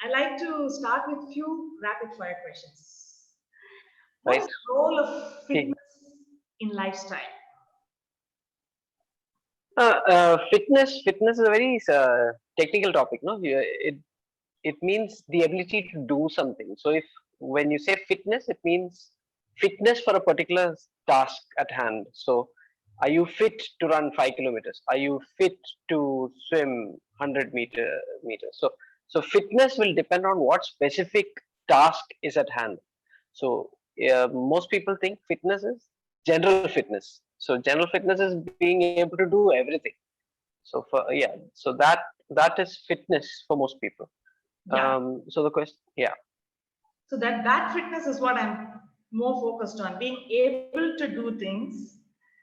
I like to start with few rapid fire questions. What is Right. the role of Okay. fitness in lifestyle? Fitness is a very technical topic, no? It means the ability to do something. So if when you say fitness, it means fitness for a particular task at hand. So are you fit to run 5 kilometers? Are you fit to swim 100 meters? So fitness will depend on what specific task is at hand. So most people think fitness is general fitness. So general fitness is being able to do everything. So for yeah, so that is fitness for most people. Yeah. So the question, yeah. So that fitness is what I'm more focused on, being able to do things.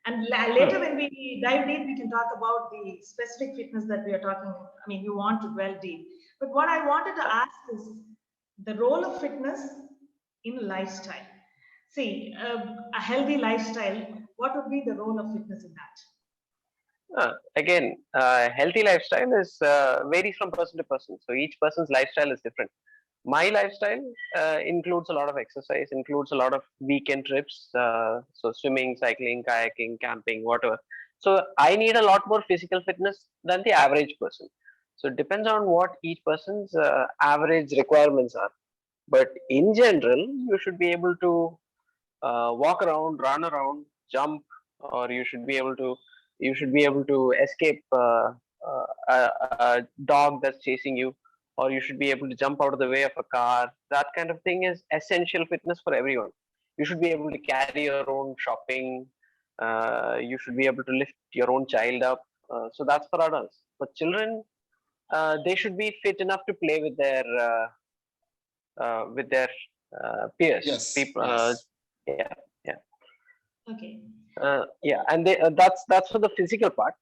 And later Hmm. when we dive deep, we can talk about the specific fitness that we are talking. I mean, you want to dwell deep. But what I wanted to ask is the role of fitness in lifestyle. See, a healthy lifestyle, what would be the role of fitness in that? Again, healthy lifestyle is varies from person to person. So each person's lifestyle is different. My lifestyle includes a lot of exercise, includes a lot of weekend trips, so swimming, cycling, kayaking, camping, whatever. So I need a lot more physical fitness than the average person. So it depends on what each person's average requirements are. But in general, you should be able to walk around, run around, jump, or you should be able to escape a dog that's chasing you, or you should be able to jump out of the way of a car. That kind of thing is essential fitness for everyone. You should be able to carry your own shopping. You should be able to lift your own child up. So that's for adults. For children, they should be fit enough to play with their peers. Yes, People, yes. yeah, yeah. Okay. Yeah, and that's for the physical part.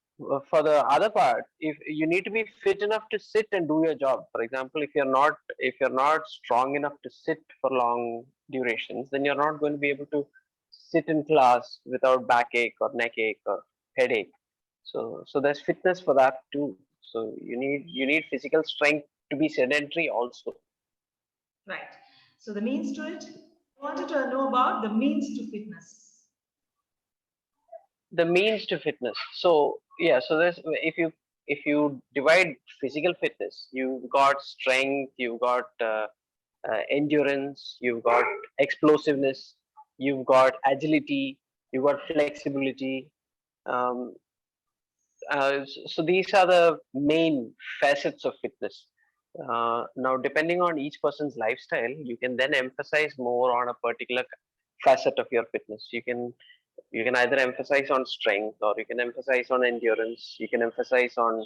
For the other part, if you need to be fit enough to sit and do your job. For example, if you're not strong enough to sit for long durations, then you're not going to be able to sit in class without backache or neck ache or headache. So there's fitness for that too. So you need physical strength to be sedentary also. Right. So the means to it, I wanted to know about the means to fitness. The means to fitness. So yeah, so there's if you divide physical fitness, you've got strength, you've got endurance, you've got explosiveness, you've got agility, you've got flexibility. um, so these are the main facets of fitness. Now, depending on each person's lifestyle, you can then emphasize more on a particular facet of your fitness. You can either emphasize on strength, or you can emphasize on endurance, you can emphasize on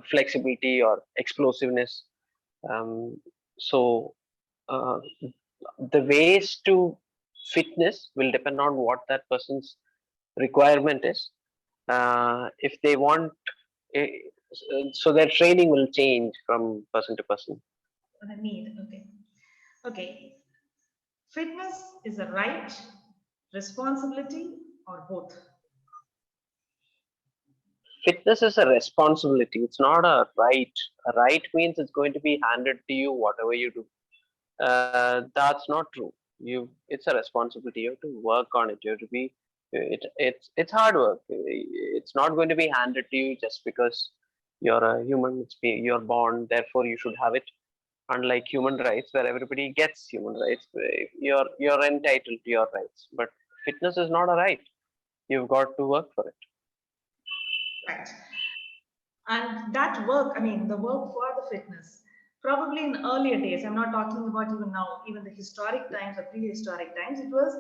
flexibility or explosiveness. Um, so uh, the ways to fitness will depend on what that person's requirement is. If they want eh, so their training will change from person to person. What I need. Okay. Okay. Fitness is a right, responsibility, or both. Fitness is a responsibility, it's not a right. A right means it's going to be handed to you whatever you do. That's not true. It's a responsibility. You have to work on it. You have to be it's hard work. It's not going to be handed to you just because you're a human. You're born, therefore you should have it. Unlike human rights, where everybody gets human rights, you're entitled to your rights. But fitness is not a right. You've got to work for it. Right. And that work, I mean, the work for the fitness, probably in earlier days, I'm not talking about even now, even the historic times or prehistoric times, it was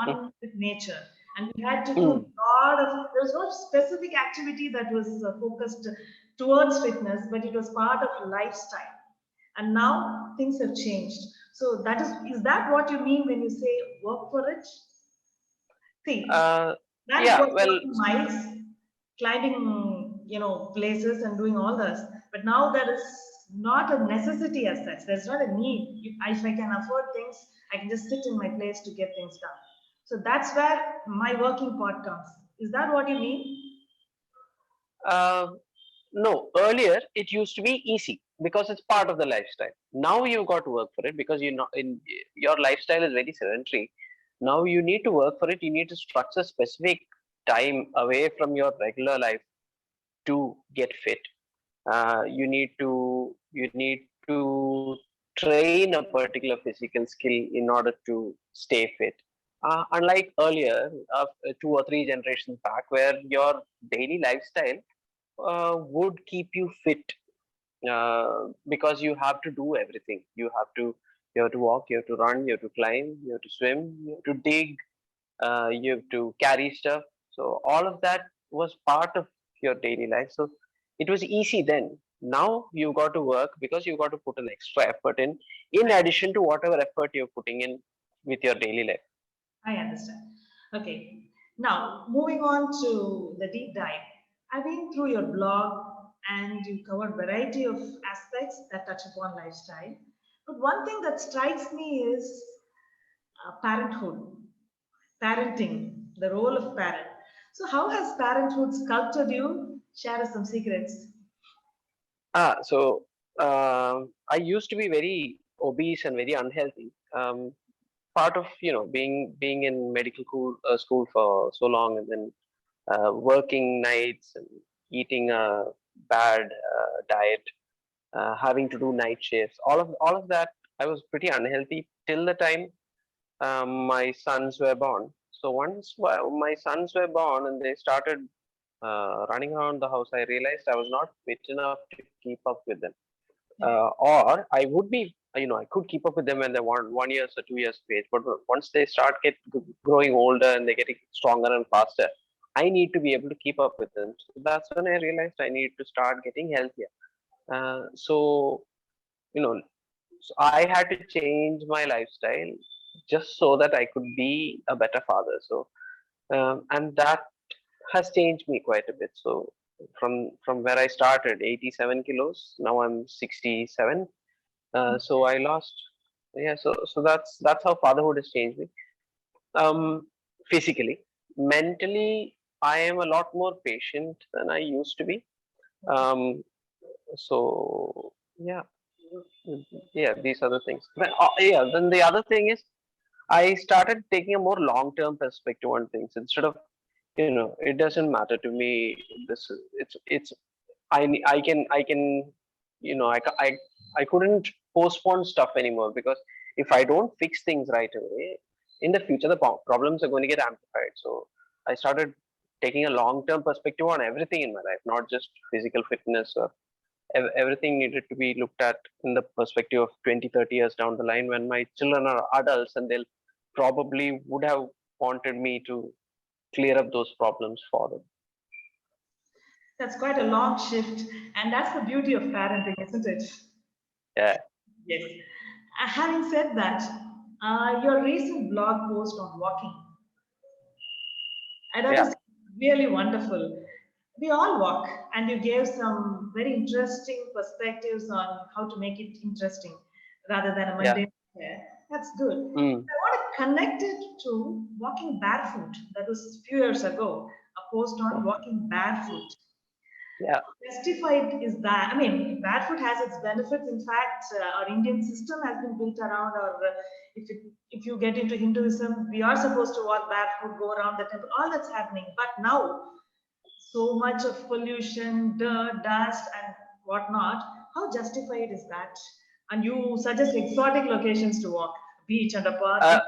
Mm, one with nature. And we had to do a mm, lot of, there was no specific activity that was focused towards fitness, but it was part of lifestyle. And now things have changed. So is that what you mean when you say work for it? See, uh, man yeah, was well, walking miles, climbing, places and doing all this. But now there is not a necessity as such. There's not a need. If I can afford things, I can just sit in my place to get things done. So that's where my working part comes. Is that what you mean? uh, No, earlier it used to be easy because it's part of the lifestyle. Now you've got to work for it because you know in your lifestyle is very sedentary. Now you need to work for it. You need to structure specific time away from your regular life to get fit. You need to train a particular physical skill in order to stay fit. Unlike earlier, 2 or 3 generations back, where your daily lifestyle would keep you fit because you have to do everything. You have to walk, you have to run, you have to climb, you have to swim, you have to dig, you have to carry stuff. So all of that was part of your daily life. So it was easy then. Now you got to work because you got to put an extra effort in addition to whatever effort you're putting in with your daily life. I understand. Okay. Now, moving on to the deep dive. I've been through your blog and you covered variety of aspects that touch upon lifestyle. But one thing that strikes me is parenthood, parenting, the role of parent. So, how has parenthood sculpted you? Share us some secrets. So I used to be very obese and very unhealthy. Part of being in medical school for so long, and then working nights and eating a bad diet, having to do night shifts, all of that, I was pretty unhealthy till the time my sons were born. So once my sons were born and they started running around the house, I realized I was not fit enough to keep up with them. Or I would be, I could keep up with them when they're 1 years or 2 years of age. But once they start growing older and they're getting stronger and faster, I need to be able to keep up with them. So that's when I realized I need to start getting healthier. So you know, so I had to change my lifestyle just so that I could be a better father. So and that has changed me quite a bit. So from where I started, 87 kilos, now I'm 67. So I lost, yeah. So that's how fatherhood has changed me. Um, Physically, mentally, I am a lot more patient than I used to be. Um, so yeah, yeah. These are the things. But, yeah. Then the other thing is, I started taking a more long-term perspective on things instead of it doesn't matter to me. It's I can I couldn't postpone stuff anymore because if I don't fix things right away, in the future the problems are going to get amplified. So I started taking a long-term perspective on everything in my life, not just physical fitness or everything needed to be looked at in the perspective of 20, 30 years down the line when my children are adults and they'll probably would have wanted me to clear up those problems for them. That's quite a long shift, and that's the beauty of parenting, isn't it? Yeah, Yes. Having said that, your recent blog post on walking, and that yeah, is really wonderful. We all walk, and you gave some very interesting perspectives on how to make it interesting rather than a yeah. mundane affair. That's good. Mm, I want to connect it to walking barefoot. That was a few years ago, a post on walking barefoot. yeah, Justified is that, I mean, barefoot has its benefits. In fact, our Indian system has been built around, or if you get into Hinduism, we are supposed to walk barefoot, go around the temple, all that's happening. But now, so much of pollution, dirt, dust, and whatnot, how justified is that? And you suggest exotic locations to walk, beach and a park, uh,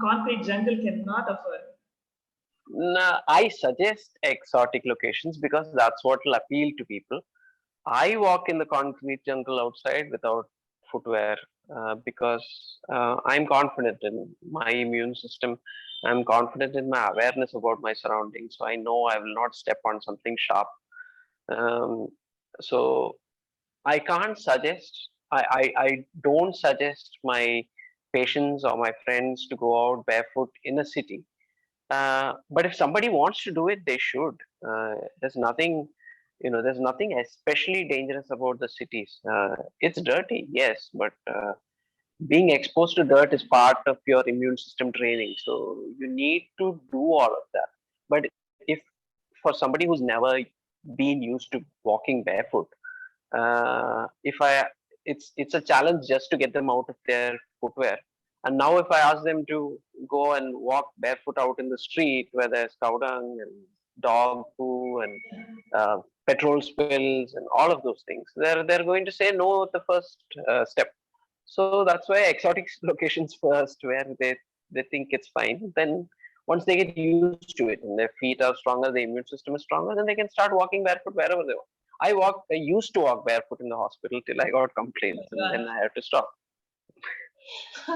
concrete jungle cannot afford. I suggest exotic locations because that's what will appeal to people. I walk in the concrete jungle outside without footwear because I'm confident in my immune system. I'm confident in my awareness about my surroundings. So I know I will not step on something sharp. Um, so I can't suggest, I don't suggest my patients or my friends to go out barefoot in a city. But if somebody wants to do it, they should. There's nothing, there's nothing especially dangerous about the cities. It's dirty, yes, but being exposed to dirt is part of your immune system training. So you need to do all of that. But if for somebody who's never been used to walking barefoot. If I it's a challenge just to get them out of their footwear. And now if I ask them to go and walk barefoot out in the street where there's cow dung and dog poo and uh, petrol spills and all of those things, they're going to say no at the first step. So that's why exotic locations first, where they think it's fine. Then once they get used to it and their feet are stronger, the immune system is stronger, then they can start walking barefoot wherever they want. I used to walk barefoot in the hospital till I got complaints, and then I had to stop.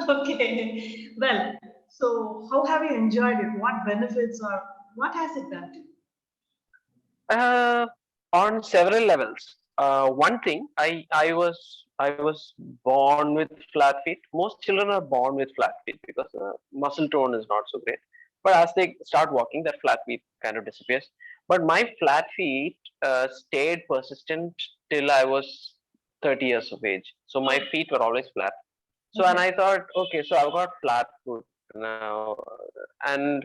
Okay. Well, so how have you enjoyed it? What benefits or what has it done to you? Uh, on several levels. One thing, I was born with flat feet. Most children are born with flat feet because muscle tone is not so great. But as they start walking, that flat feet kind of disappears. But my flat feet stayed persistent till I was 30 years of age. So my feet were always flat. So and Okay. I thought, okay, so I've got flat foot now, and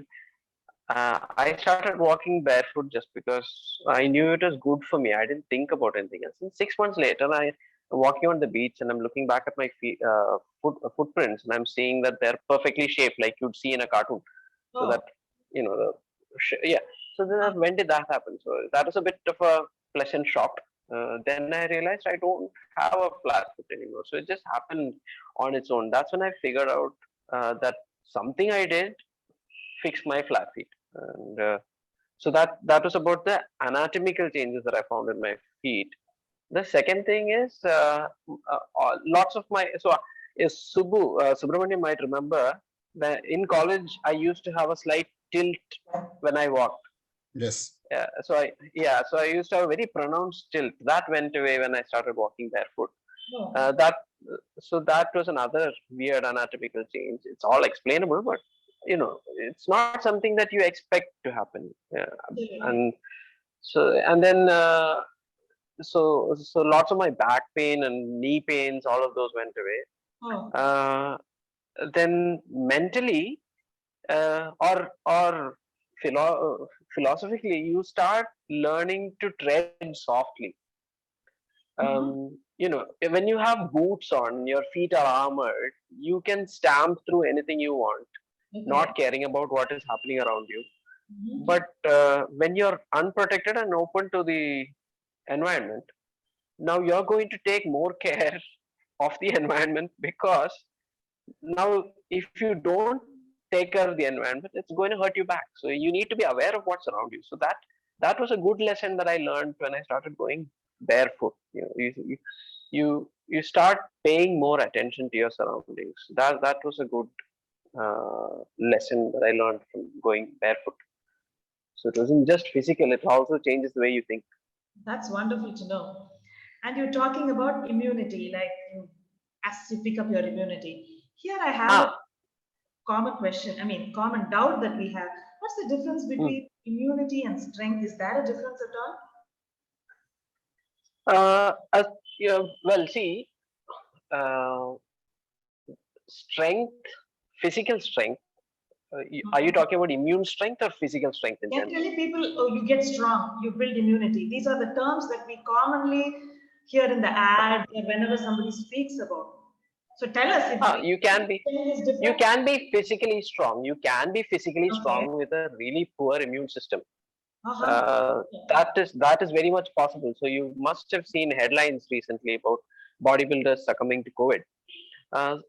I started walking barefoot just because I knew it was good for me. I didn't think about anything else. And 6 months later, I'm walking on the beach and I'm looking back at my footprints and I'm seeing that they're perfectly shaped like you'd see in a cartoon. So that, Oh, yeah. So then when did that happen? So that was a bit of a pleasant shock. Then I realized I don't have a flat foot anymore. So it just happened on its own. That's when I figured out that something I did fixed my flat feet. And so that was about the anatomical changes that I found in my feet. The second thing is lots of my is Subramaniam might remember that in college I used to have a slight tilt when I walked. Yes. So I used to have a very pronounced tilt. That went away when I started walking barefoot. no. That so that was another weird anatomical change. It's all explainable, but it's not something that you expect to happen. Yeah. Absolutely. And and then so lots of my back pain and knee pains, all of those went away. Oh, Uh, then mentally, or philosophically, you start learning to tread softly. uh-huh. When you have boots on, your feet are armored, you can stamp through anything you want, Okay. not caring about what is happening around you. Mhm. But when you're unprotected and open to the environment, now you're going to take more care of the environment, because now if you don't take care of the environment, it's going to hurt you back. So you need to be aware of what's around you. So that was a good lesson that I learned when I started going barefoot. You start paying more attention to your surroundings. That was a good lesson that I learned from going barefoot. So it wasn't just physical; it also changes the way you think. That's wonderful to know. And you're talking about immunity, like as you pick up your immunity. Here I have a Ah, common question, I mean, common doubt that we have. What's the difference mm. between immunity and strength? Is there a difference at all? As, well, see, uh, strength, physical strength. Are you Mhm. talking about immune strength or physical strength in general? Generally, people, oh, you get strong, you build immunity. These are the terms that we commonly hear in the ads or whenever somebody speaks about. So tell us if Ah, the you can be strength is you different. can be physically strong. You can be physically Okay. strong with a really poor immune system. Uh-huh. Uh, that is very much possible. So you must have seen headlines recently about bodybuilders succumbing to COVID.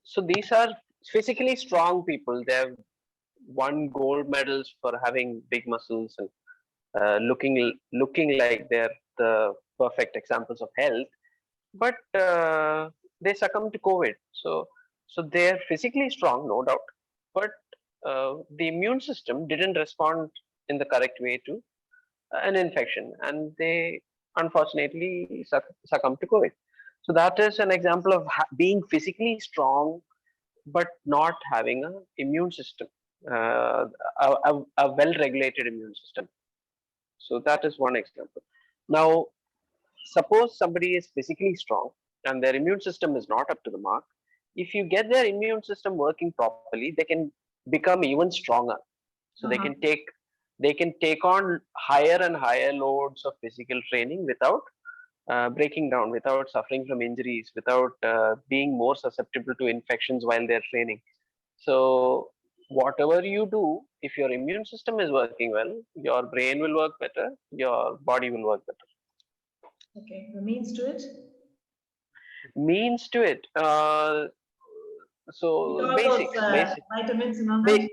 So these are physically strong people. They have won gold medals for having big muscles and looking like they're the perfect examples of health. But they succumb to COVID. So they're physically strong, no doubt, but the immune system didn't respond in the correct way to an infection, and they unfortunately succumb to COVID. So that is an example of being physically strong but not having a immune system, uh, a well-regulated immune system. So that is one example. Now, suppose somebody is physically strong and their immune system is not up to the mark. If you get their immune system working properly, they can become even stronger. So they Uh-huh. can take they can take on higher and higher loads of physical training without breaking down, without suffering from injuries, without being more susceptible to infections while they're training. So whatever you do, if your immune system is working well, your brain will work better, your body will work better. Okay, the means to it. Means to it. With So all those basics. vitamins and all Ba- that.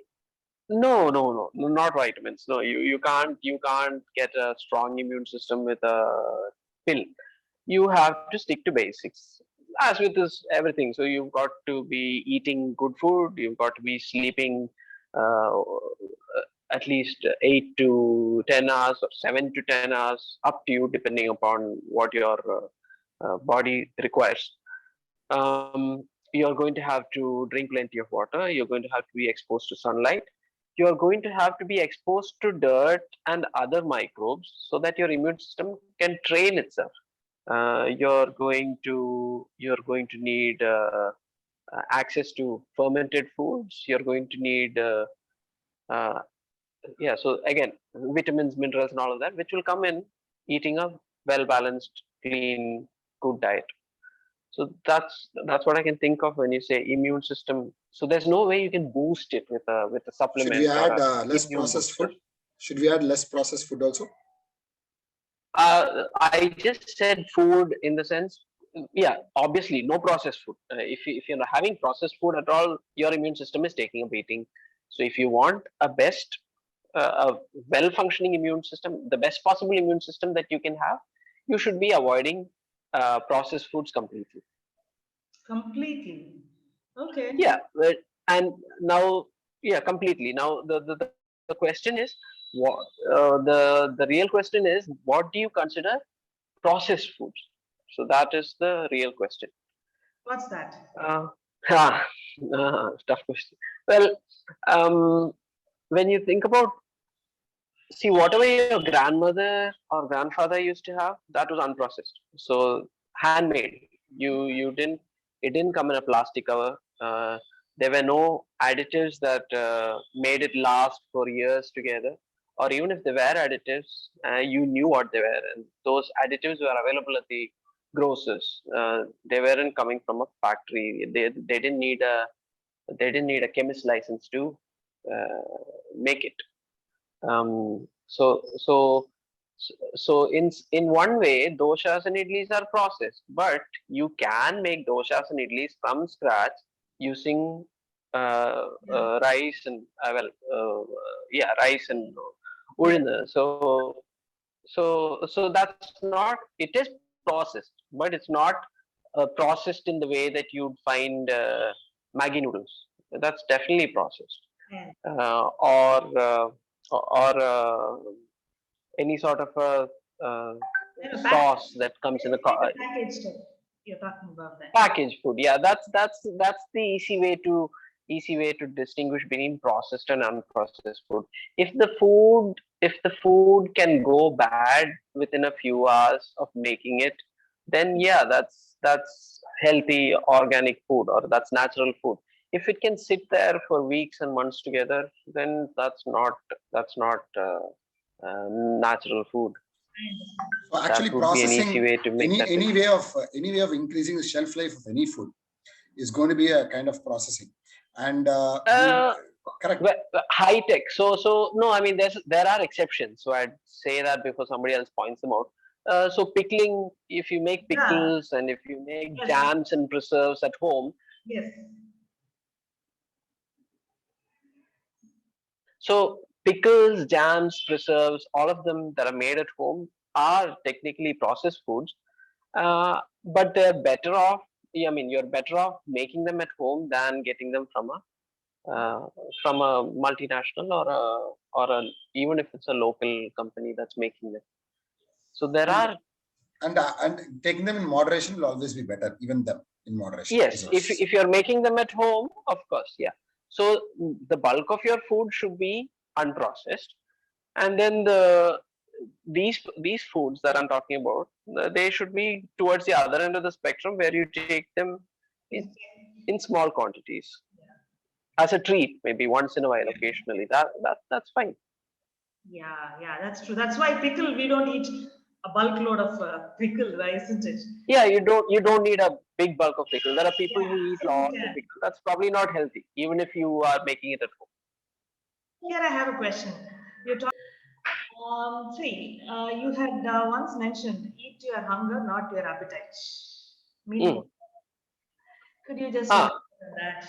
no, not vitamins. No, you can't get a strong immune system with a pill. You have to stick to basics. As with this everything, so you've got to be eating good food. You've got to be sleeping at least 8 to 10 hours or 7 to 10 hours, up to you, depending upon what your body requires. You're going to have to drink plenty of water. You're going to have to be exposed to sunlight. You're going to have to be exposed to dirt and other microbes so that your immune system can train itself. You're going to need access to fermented foods. You're going to need uh, yeah. So again, vitamins, minerals, and all of that, which will come in eating a well balanced, clean, good diet. So that's what I can think of when you say immune system. So there's no way you can boost it with a Should we supplement or add a less immune processed booster. food? Should we add less processed food also? I just said food in the sense, yeah, obviously no processed food. If you're not having processed food at all, your immune system is taking a beating. So if you want a well functioning immune system, the best possible immune system that you can have, you should be avoiding processed foods completely. Completely. Okay. Yeah, and now, yeah, completely. Now the question is, what the real question is, what do you consider processed foods? So that is the real question. What's that? Uh, ah, tough question. Well, um, when you think about, see, whatever your grandmother or grandfather used to have, that was unprocessed. So handmade. You didn't It didn't come in a plastic cover. There were no additives that made it last for years together. Or even if there were additives, you knew what they were, and those additives were available at the grocers. They weren't coming from a factory. They didn't need a chemist license to make it. Um, so so so in one way, doshas and idlis are processed, but you can make doshas and idlis from scratch using Yeah. rice and rice and Yeah. udina. So that's not, it is processed, but it's not processed in the way that you'd find Maggi noodles. That's definitely processed. And Or any sort of a sauce that comes in a basically the packaged stuff you're talking about that. packaged food. Yeah, that's the easy way to distinguish between processed and unprocessed food. If the food can go bad within a few hours of making it, then yeah, that's healthy organic food, or that's natural food. If it can sit there for weeks and months together, then that's not natural food. I understand. So That actually, would be an easy processing way to make any that any difference. way of increasing the shelf life of any food is going to be a kind of processing, and Uh, correct. High tech. So no, I mean there are exceptions. So I'd say that before somebody else points them out. So pickling, if you make Yeah. pickles and if you make Yes. jams and preserves at home, Yes. so pickles, jams, preserves, all of them that are made at home are technically processed foods, but they're better off. Yeah, I mean, you're better off making them at home than getting them uh, from a multinational or even if it's a local company that's making them. So there And are, taking them in moderation will always be better. Even them in moderation is yes, if also. if you're making them at home, of course, yeah. So the bulk of your food should be unprocessed, and then these foods that I'm talking about, they should be towards the other end of the spectrum, where you take them in, Yes. in small quantities as a treat, maybe once in a while, occasionally. That's fine. Yeah, that's true. That's why pickle, we don't eat a bulk load of pickle, right, isn't it? Yeah, you don't need a big bulk of pickle. There are people Yeah, who eat so you lots of can. pickle. That's probably not healthy, even if you are making it at home. Here I have a question. You talk, see, you had once mentioned eat to your hunger, not to your appetite. Meaning, Mm. could you just Ah, elaborate on that?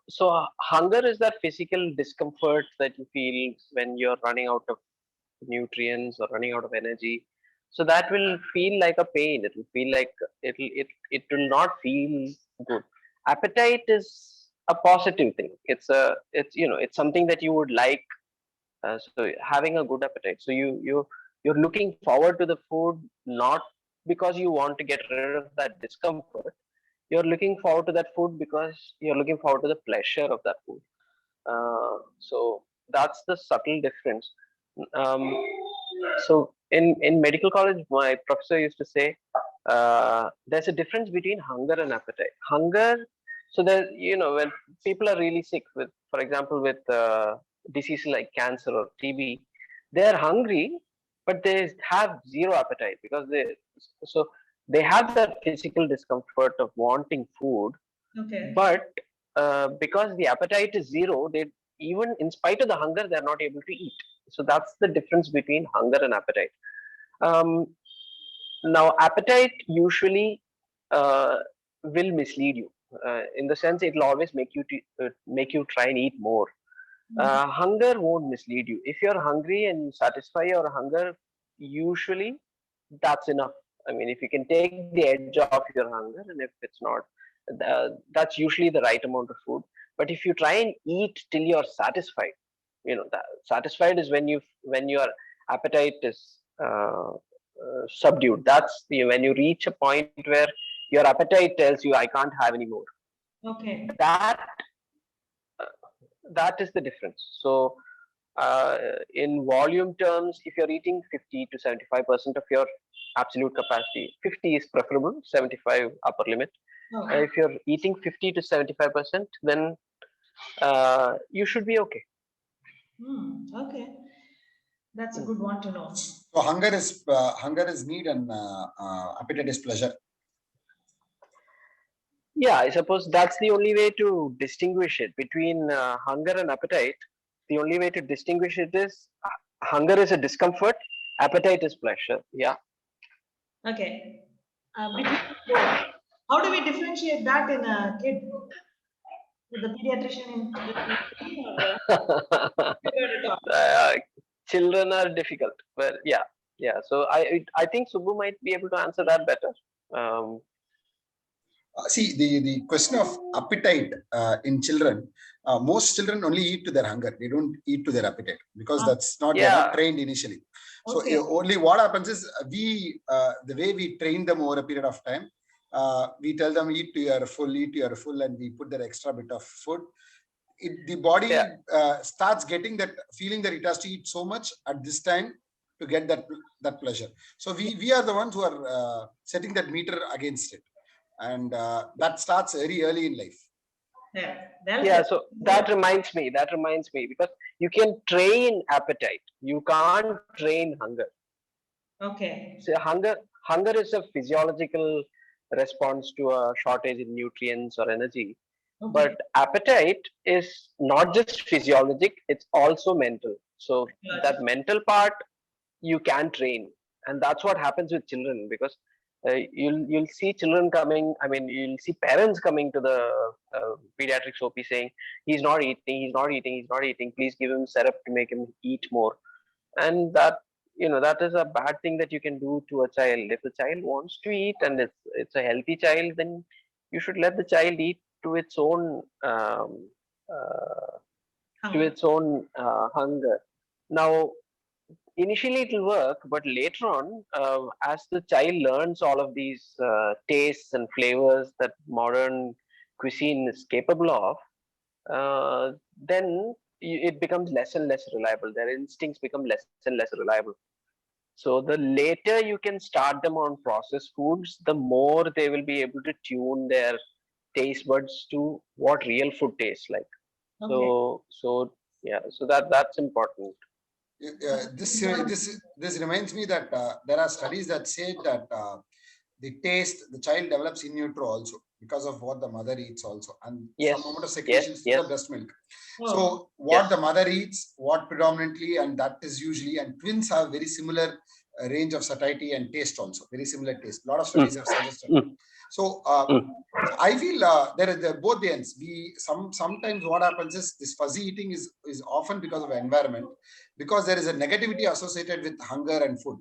so hunger is that physical discomfort that you feel when you're running out of nutrients or running out of energy. So that will feel like a pain. It will feel like it will not feel good. Appetite is a positive thing. It's something that you would like. So having a good appetite. So you're looking forward to the food not because you want to get rid of that discomfort. You're looking forward to that food because you're looking forward to the pleasure of that food. So that's the subtle difference. Um, so in medical college, my professor used to say there's a difference between hunger and appetite. Hunger, so that when people are really sick with, for example, with diseases like cancer or TB, they're hungry, but they have zero appetite because they have that physical discomfort of wanting food, Okay. but because the appetite is zero, they, even in spite of the hunger, they're not able to eat. So that's the difference between hunger and appetite. um, Now appetite usually uh, will mislead you, in the sense it will always make you try and eat more. Mhm. Hunger won't mislead you. If you're hungry and you satisfy your hunger, usually that's enough. I mean, if you can take the edge off your hunger, and if it's not, that's usually the right amount of food. But if you try and eat till you're satisfied, that satisfied is when your appetite is subdued. That's when you reach a point where your appetite tells you, I can't have any more. Okay. That is the difference. So uh, in volume terms, if you're eating 50 to 75% of your absolute capacity, 50 is preferable, 75 upper limit. Oh. If you're eating 50 to 75%, then you should be okay. Okay. That's a good one to know. So hunger is need and appetite is pleasure. Yeah, I suppose that's the only way to distinguish it between hunger and appetite. The only way to distinguish it is hunger is a discomfort, appetite is pleasure. Yeah. Okay. Between both, how do we differentiate that in a kid? With the pediatrician in or prefer to talk? uh, Children are difficult, but yeah. So I think Subbu might be able to answer that better. Um, See, the question of appetite in children, most children only eat to their hunger. They don't eat to their appetite because Ah, that's not, they're not yeah, trained initially. So okay. only what happens is the way we train them over a period of time, we tell them eat to your full, eat to your full, and we put that extra bit of food. The body yeah, starts getting that feeling that it has to eat so much at this time to get that pleasure. So we are the ones who are setting that meter against it, and that starts very early in life. Yeah. Well yeah. said. So that reminds me because you can train appetite. You can't train hunger. Okay. So hunger is a physiological response to a shortage in nutrients or energy. Okay. But appetite is not just physiologic, it's also mental. So Got that it. mental part you can train, and that's what happens with children, because you'll see children coming. I mean, you'll see parents coming to the pediatrics OP saying, he's not eating, please give him syrup to make him eat more. And that is a bad thing that you can do to a child. If the child wants to eat and it's a healthy child, then you should let the child eat to its own uh, Hunger. hunger. Now, initially it will work, but later on, as the child learns all of these tastes and flavors that modern cuisine is capable of, then it becomes less and less reliable. Their instincts become less and less reliable. So the later you can start them on processed foods, the more they will be able to tune their taste buds to what real food tastes like. Okay. So Yeah, so that's important. This reminds me that there are studies that say that the taste the child develops in utero also because of what the mother eats also, and some Yes, amount of yes, secretions through yes, the breast milk. So Oh, what yes. the mother eats, what predominantly, and that is usually, and twins have very similar range of satiety and taste also, very similar taste. A lot of Mm, studies have suggested. mm, So mm. I feel there is both the ends. Sometimes what happens is this fuzzy eating is often because of environment, because there is a negativity associated with hunger and food.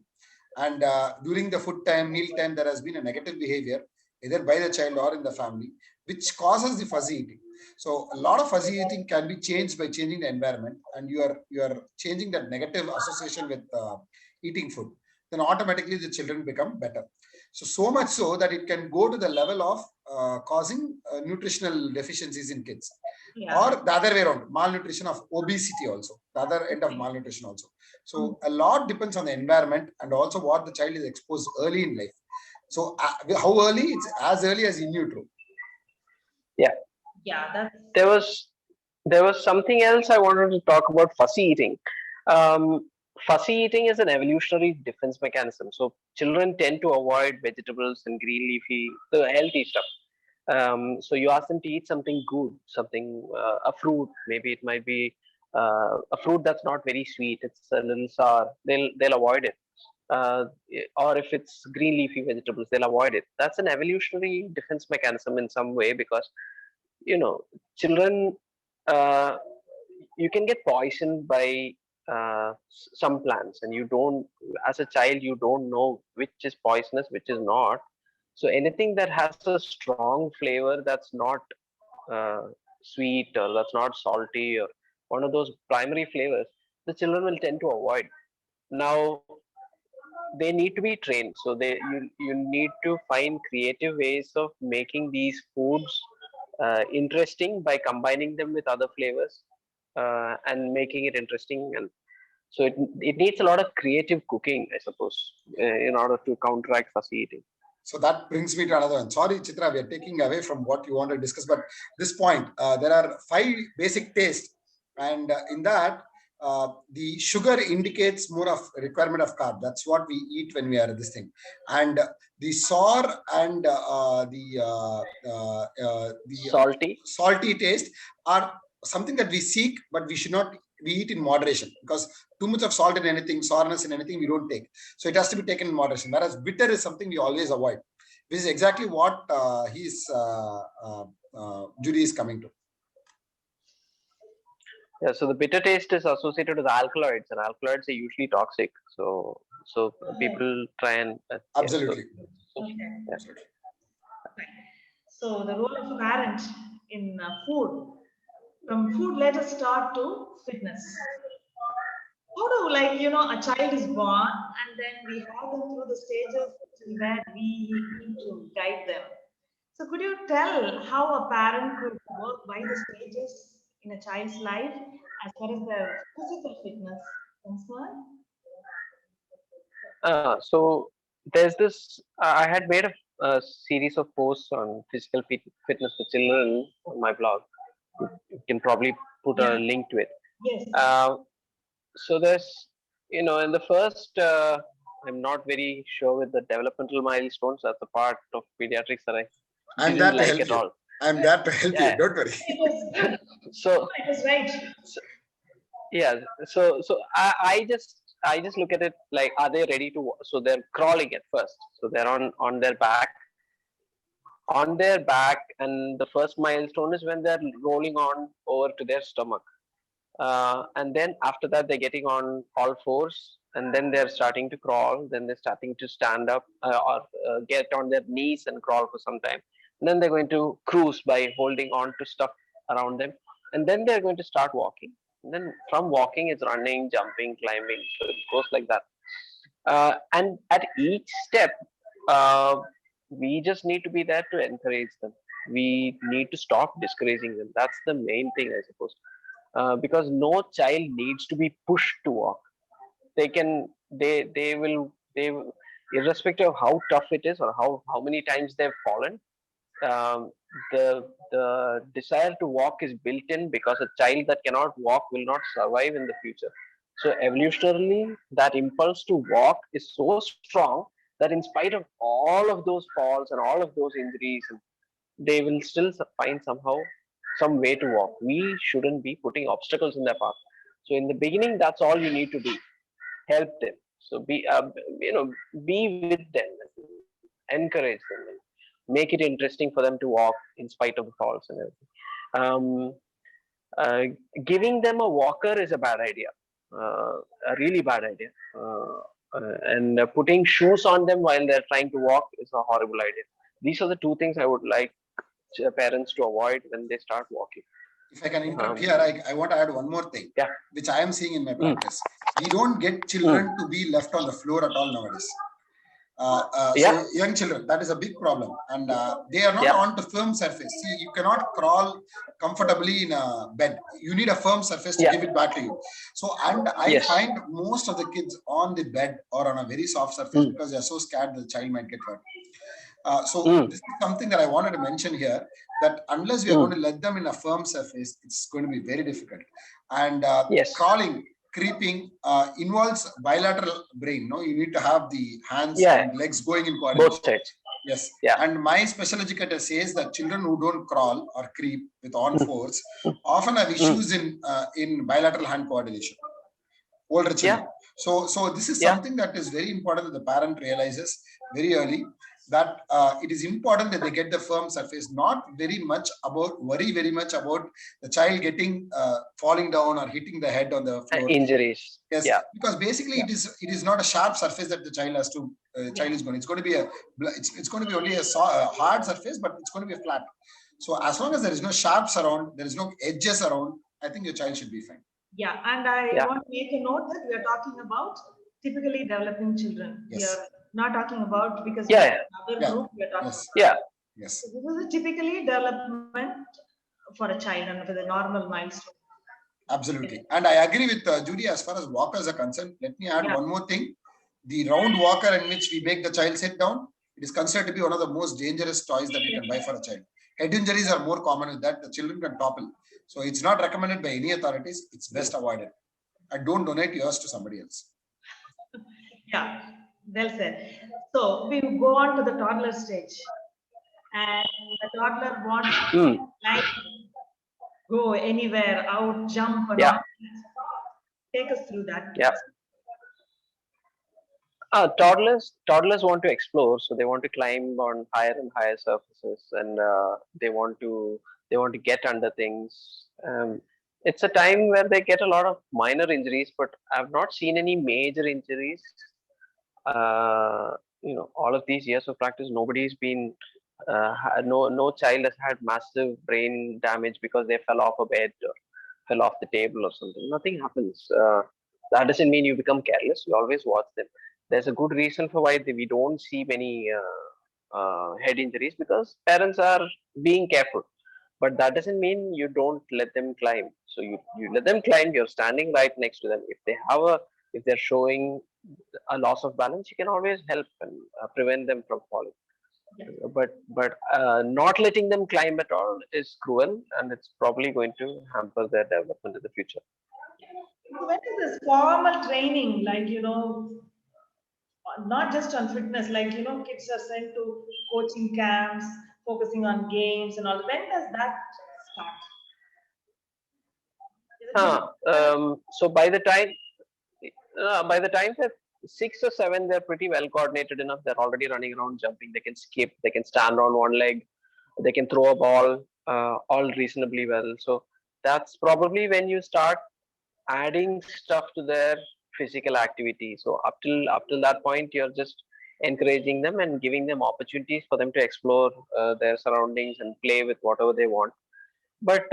And during the food time, meal time, there has been a negative behavior either by the child or in the family, which causes the fuzzy eating. So a lot of fuzzy eating can be changed by changing the environment, and you are changing that negative association with eating food. Then automatically the children become better. So much so that it can go to the level of causing nutritional deficiencies in kids, yeah. or the other way around, malnutrition of obesity also, the other end of Okay. malnutrition also. Mm. So a lot depends on the environment and also what the child is exposed early in life. So how early? It's as early as in utero. Yeah, Yeah, that's there was there was something else I wanted to talk about: fussy eating. Fussy eating is an evolutionary defense mechanism. So children tend to avoid vegetables and green leafy, the healthy stuff. So you ask them to eat something good, something a fruit. Maybe it might be a fruit that's not very sweet. It's a little sour. They'll avoid it. Or if it's green leafy vegetables, they'll avoid it. That's an evolutionary defense mechanism in some way, because you know children, uh, you can get poisoned by some plants, and you don't, as a child, you don't know which is poisonous, which is not. So anything that has a strong flavor, that's not uh, sweet, or that's not salty, or one of those primary flavors, the children will tend to avoid. Now they need to be trained, so you need to find creative ways of making these foods interesting by combining them with other flavors, and making it interesting. And so it needs a lot of creative cooking, I suppose, in order to counteract fussy eating. So that brings me to another one. Sorry, Chitra, we are taking away from what you want to discuss, but this point, there are 5 basic tastes, and in that, the sugar indicates more of requirement of carb. That's what we eat when we are this thing, and the sour and the Salty. salty taste are something that we seek, but we should not. We eat in moderation, because too much of salt in anything, sourness in anything, we don't take. So it has to be taken in moderation. Whereas bitter is something we always avoid. This is exactly what Judy is coming to. Yeah, so the bitter taste is associated with alkaloids, and alkaloids are usually toxic. So Oh, people try and yeah. So, Absolutely. so okay. yeah. Absolutely. Right. So the role of a parent in food, from food, let us start to fitness. How do, like, a child is born and then we have them through the stages till where we need to guide them. So could you tell how a parent could work by the stages in a child's life as far as their physical fitness concerned? So there's this. I had made a series of posts on fitness for children on my blog. You can probably put a Yeah. link to it. Yes. Uh, so there's, in the first, I'm not very sure with the developmental milestones. That's the part of pediatrics that I I'm didn't there to like help at you. all. I'm there to help you. Yeah. Don't worry. It was good. So, It was right. so yeah. So I just look at it like, are they ready to? So they're crawling at first. So they're on their back, and the first milestone is when they're rolling on over to their stomach. And then after that they're getting on all fours, and then they're starting to crawl, then they're starting to stand up, or get on their knees and crawl for some time, and then they're going to cruise by holding on to stuff around them, and then they're going to start walking, and then from walking it's running, jumping, climbing, so it goes like that. And at each step, uh, we just need to be there to encourage them. We need to stop discouraging them. That's the main thing, I suppose. Because no child needs to be pushed to walk. They will, irrespective of how tough it is, or how many times they've fallen, um, the desire to walk is built in, because a child that cannot walk will not survive in the future. So evolutionarily, that impulse to walk is so strong that in spite of all of those falls and all of those injuries, they will still find somehow some way to walk. We shouldn't be putting obstacles in their path. So in the beginning, that's all you need to do. Help them. So be with them, encourage them, make it interesting for them to walk in spite of the falls and everything. Um, uh, Giving them a walker is a bad idea, a really bad idea. And putting shoes on them while they're trying to walk is a horrible idea. These are the two things I would like parents to avoid when they start walking. If I can interrupt here, I want to add one more thing, Yeah. which I am seeing in my practice. We don't get children to be left on the floor at all nowadays. So young children, that is a big problem, and they are not on the firm surface. See, you cannot crawl comfortably in a bed. You need a firm surface to give it back to you. So, and I find most of the kids on the bed or on a very soft surface because they are so scared the child might get hurt. So this is something that I wanted to mention here, that unless we are going to let them in a firm surface, it's going to be very difficult. And crawling, creeping involves bilateral brain. No, you need to have the hands and legs going in coordination. Both sides. Yes. Yeah. And my special educator says that children who don't crawl or creep with on fours often have issues in bilateral hand coordination. Older children. So this is something that is very important that the parent realizes very early, that it is important that they get the firm surface, not worry very much about the child getting falling down or hitting the head on the floor. Injuries. Yes, because basically it is not a sharp surface that the child has to child is going. It's going to be it's going to be only a hard surface, but it's going to be a flat. So as long as there is no sharps around, there is no edges around, I think your child should be fine. Yeah, and I want to make a note that we are talking about typically developing children. Yes. We are not talking about, because other group we are talking about. Yes. So this is typically development for a child and with a normal milestone. Absolutely. And I agree with Judy as far as walkers are concerned. Let me add one more thing. The round walker in which we make the child sit down, it is considered to be one of the most dangerous toys that you can buy for a child. Head injuries are more common with that. The children can topple. So it's not recommended by any authorities. It's best avoided. And don't donate yours to somebody else. Yeah, well said. So we go on to the toddler stage. And the toddler wants to like go anywhere, out, jump, and all. Take us through that. Toddlers want to explore, so they want to climb on higher and higher surfaces, and they want to get under things. It's a time where they get a lot of minor injuries, but I've not seen any major injuries. All of these years of practice, nobody's been no child has had massive brain damage because they fell off a bed or fell off the table or something. Nothing happens. That doesn't mean you become careless. You always watch them. There's a good reason for why we don't see many head injuries, because parents are being careful. But that doesn't mean you don't let them climb. So you let them climb. You're standing right next to them. If they're showing a loss of balance, you can always help and prevent them from falling. But not letting them climb at all is cruel, and it's probably going to hamper their development in the future. When is this formal training, like, not just on fitness, like, kids are sent to coaching camps, focusing on games and all. When does that start? So by the time they're 6 or 7, they're pretty well coordinated enough. They're already running around, jumping. They can skip. They can stand on one leg. They can throw a ball all reasonably well. So that's probably when you start adding stuff to their physical activity. So up till that point, you're just encouraging them and giving them opportunities for them to explore their surroundings and play with whatever they want. But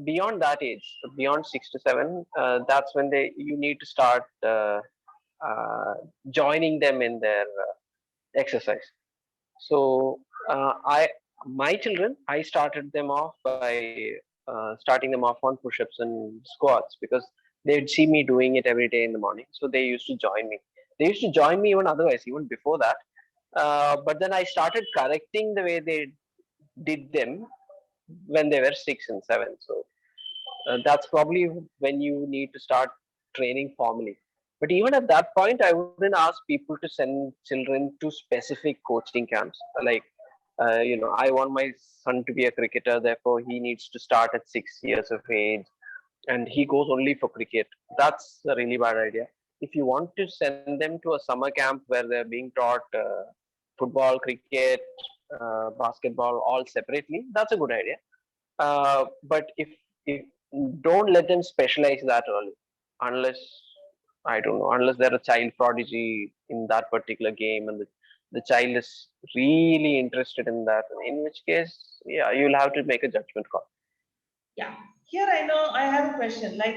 beyond that age, beyond 6 to 7, that's when you need to start joining them in their exercise. So my children, I started them off by starting them off on push-ups and squats, because they'd see me doing it every day in the morning. So they used to join me. They used to join me even otherwise, even before that. But then I started correcting the way they did them when they were 6 and 7. So that's probably when you need to start training formally. But even at that point, I wouldn't ask people to send children to specific coaching camps. Like, I want my son to be a cricketer, therefore he needs to start at 6 years of age and he goes only for cricket. That's a really bad idea. If you want to send them to a summer camp where they're being taught football, cricket, basketball all separately, that's a good idea. But if don't let them specialize that early, unless I don't know, unless they're a child prodigy in that particular game and the child is really interested in that, in which case, yeah, you'll have to make a judgment call. Yeah. Here I know I have a question. Like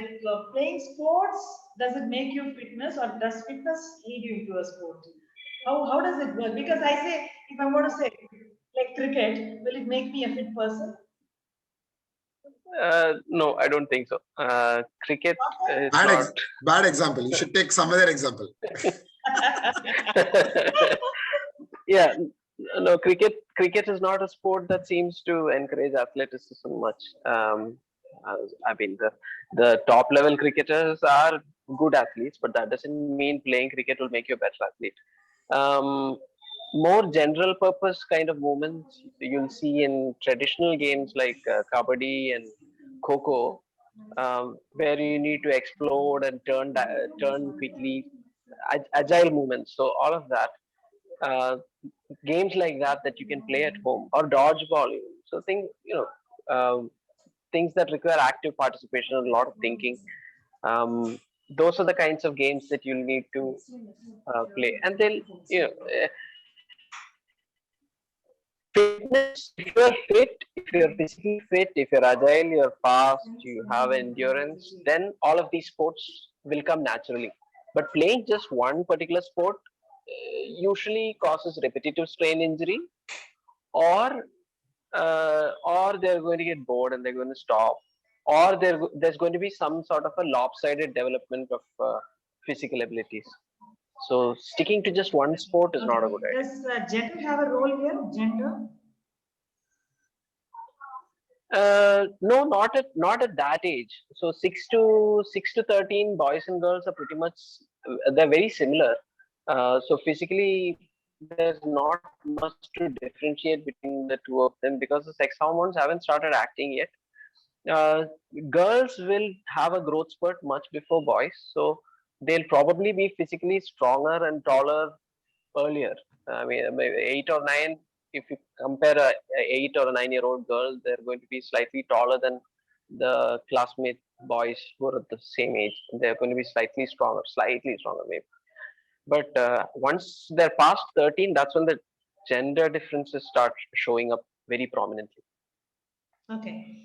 playing sports, does it make you fitness or does fitness lead you into a sport? How does it work? Because I say, if I'm going to say like cricket, will it make me a fit person? No, I don't think so. Cricket is Bad, not. bad example. You should take some other example. Yeah, no, cricket is not a sport that seems to encourage athleticism much. I mean, the top level cricketers are good athletes, but that doesn't mean playing cricket will make you a better athlete. Um, More general purpose kind of movements you'll see in traditional games like kabaddi and kho, where you need to explode and turn quickly, agile movements. So all of that, uh, games like that you can play at home, or dodgeball. So things that require active participation and a lot of thinking. Um, those are the kinds of games that you'll need to play, and they'll you know. Fitness, if you're fit, if you're physically fit, if you're agile, you're fast, you have endurance, then all of these sports will come naturally. But playing just one particular sport usually causes repetitive strain injury, or they're going to get bored and they're going to stop, or there's going to be some sort of a lopsided development of physical abilities. So sticking to just one sport is not a Okay. good idea. Does gender have a role here? Gender? No, not at that age. So 6 to 13, boys and girls are pretty much they're very similar. So physically, there's not much to differentiate between the two of them because the sex hormones haven't started acting yet. Uh, Girls will have a growth spurt much before boys, so they'll probably be physically stronger and taller earlier. I mean, maybe 8 or 9. If you compare a 8 or a 9-year-old girl, they're going to be slightly taller than the classmate boys who are at the same age. They're going to be slightly stronger maybe. But once they're past 13, that's when the gender differences start showing up very prominently. Okay.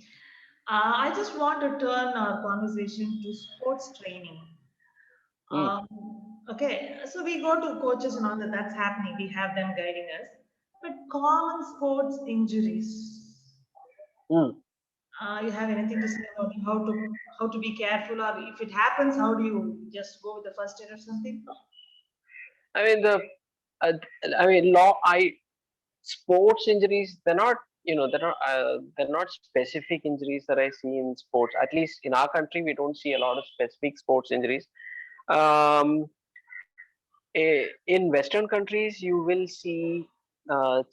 I just want to turn our conversation to sports training. Mm, Okay, so we go to coaches and all that, that's happening. We have them guiding us. But common sports injuries. mm. You have anything to say about how to be careful, or if it happens, how do you just go with the first aid or something? I mean uh, law. I Sports injuries, they're not specific injuries that I see in sports. At least in our country, we don't see a lot of specific sports injuries. um, in western countries you will see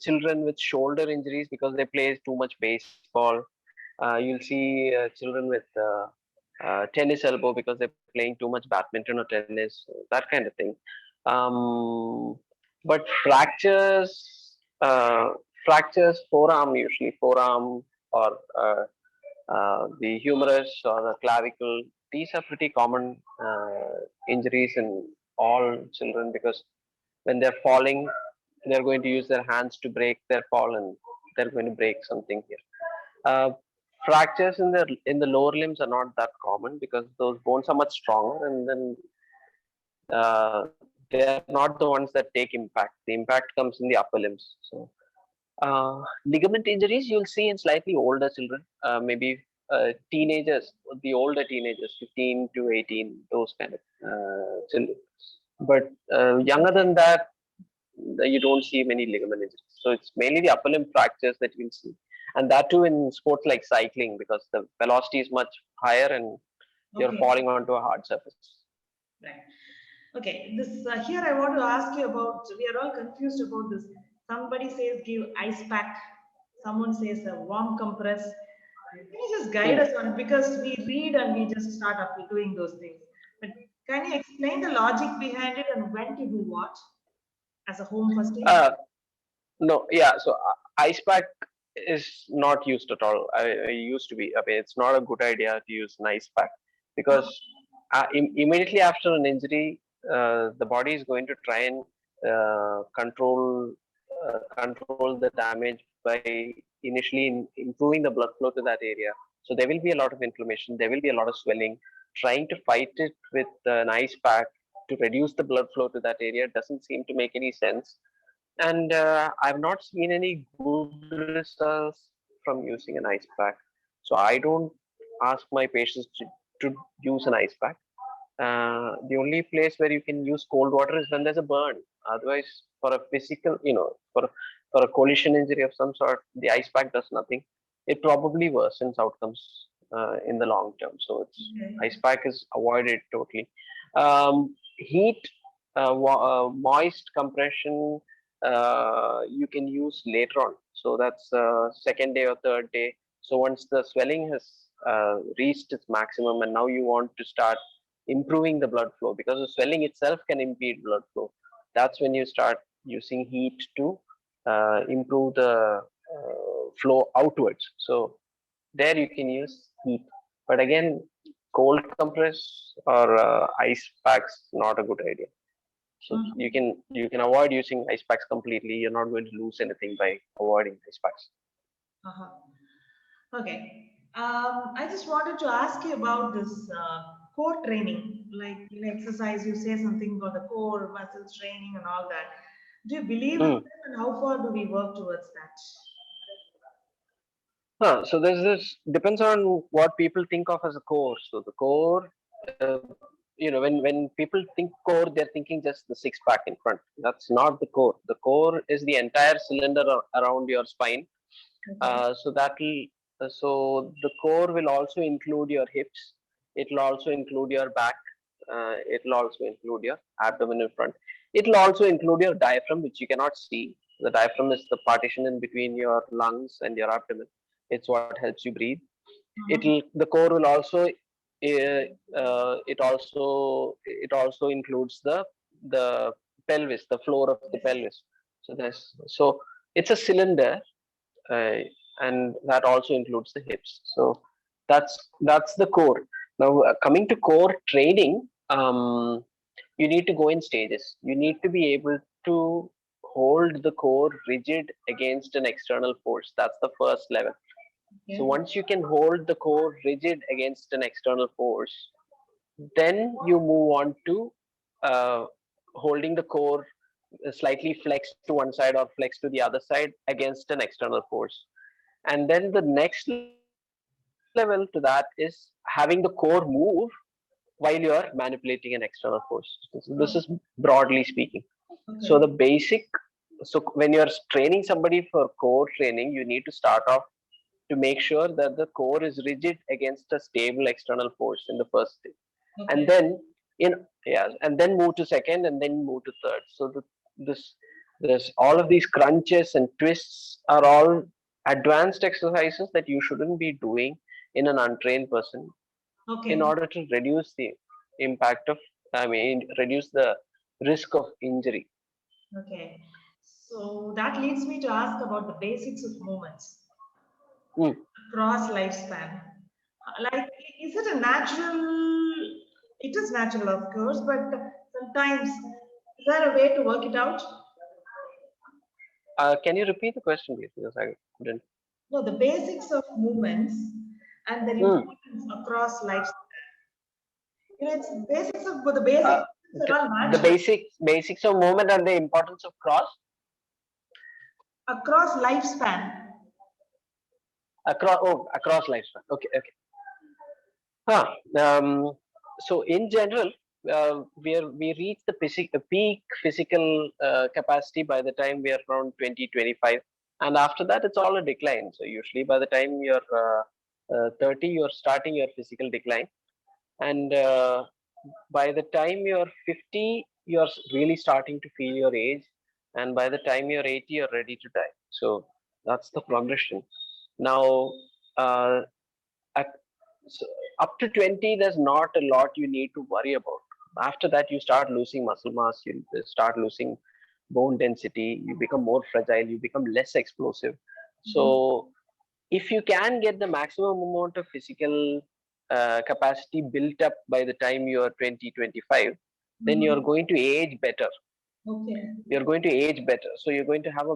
children with shoulder injuries because they play too much baseball. You'll see children with tennis elbow because they're playing too much badminton or tennis, that kind of thing. But uh, fractures forearm, usually forearm, or the humerus or the clavicle. These are pretty common injuries in all children because when they're falling, they're going to use their hands to break their fall, and they're going to break something here. Uh, Fractures in the lower limbs are not that common because those bones are much stronger, and then they are not the ones that take impact. The impact comes in the upper limbs. So ligament injuries you'll see in slightly older children, maybe teenagers, the older teenagers, 15 to 18, those kind of children. But younger than that, you don't see many ligament injuries. So it's mainly the upper limb fractures that you'll see, and that too in sports like cycling, because the velocity is much higher and you're Okay, falling onto a hard surface. right. Okay, this here I want to ask you about. We are all confused about this. Somebody says give ice pack. Someone says a warm compress. Can you just guide Hmm. us on it? Because we read and we just start up doing those things. But can you explain the logic behind it and when to do what as a home first aid? Uh, no, yeah. So ice pack is not used at all. I used to be. I mean, it's not a good idea to use an ice pack because immediately after an injury, the body is going to try and control the damage by initially improving the blood flow to that area. So there will be a lot of inflammation. There will be a lot of swelling. Trying to fight it with an ice pack to reduce the blood flow to that area doesn't seem to make any sense, and I've not seen any good results from using an ice pack. So I don't ask my patients to use an ice pack. The only place where you can use cold water is when there's a burn. Otherwise, for a physical, for a collision injury of some sort, the ice pack does nothing. It probably worsens outcomes in the long term. So it's Okay. ice pack is avoided totally. Heat, moist compression, you can use later on. So that's second day or third day. So once the swelling has reached its maximum, and now you want to start improving the blood flow, because the swelling itself can impede blood flow. That's when you start using heat to improve the flow outwards. So there you can use heat, but again, cold compress or ice packs not a good idea. So Mhm. you can avoid using ice packs completely. You're not going to lose anything by avoiding ice packs. Uh-huh. Okay. I just wanted to ask you about this core training, like in exercise, you say something about the core muscles training and all that. Do you believe in Mm. them and how far do we work towards that? So there's this depends on what people think of as a core. So the core, when people think core, they're thinking just the six pack in front. That's not the core. The core is the entire cylinder around your spine. Okay. So the core will also include your hips. It will also include your back. It will also include your abdomen in front. It will also include your diaphragm, which you cannot see. The diaphragm is the partition in between your lungs and your abdomen. It's what helps you breathe. Uh-huh. The core will also it also includes the pelvis, the floor of the Yes. pelvis. So it's a cylinder, uh, and that also includes the hips. So that's the core. Now coming to core training, you need to go in stages. You need to be able to hold the core rigid against an external force. That's the first level. So Okay. once you can hold the core rigid against an external force, then you move on to uh, holding the core slightly flexed to one side or flexed to the other side against an external force. And then the next level to that is having the core move while you're manipulating an external force. This is Oh, broadly speaking. So the okay. basic, so when you're training somebody for core training, you need to start off to make sure that the core is rigid against a stable external force in the first stage, and Okay. then in and then move to second, and then move to third. So this this all of these crunches and twists are all advanced exercises that you shouldn't be doing in an untrained person, in Okay. order to reduce the impact of, I mean, reduce the risk of injury. Okay. So that leads me to ask about the basics of movements Hmm. across lifespan. Like, is it a natural? It is natural, of course, but sometimes is there a way to work it out? Can you repeat the question, please? Because I didn't. No, the basics of movements and their Hmm. importance across lifespan. It's basics of but the Uh, basics are all the natural basics of movement and the importance of cross across lifespan. across lifespan. Okay, okay. Huh. So in general, we reach the peak physical capacity by the time we are around 20, 25, and after that it's all a decline. So usually by the time you're 30, you're starting your physical decline, and by the time you're 50, you're really starting to feel your age, and by the time you're 80, you're ready to die. So that's the progression. Now, uh, at- so up to 20, there's not a lot you need to worry about. After that, you start losing muscle mass, you start losing bone density, you become more fragile, you become less explosive. Mhm. So if you can get the maximum amount of physical capacity built up by the time you are 20, 25, then you're Mhm. going to age better. Okay. You're going to age better. So you're going to have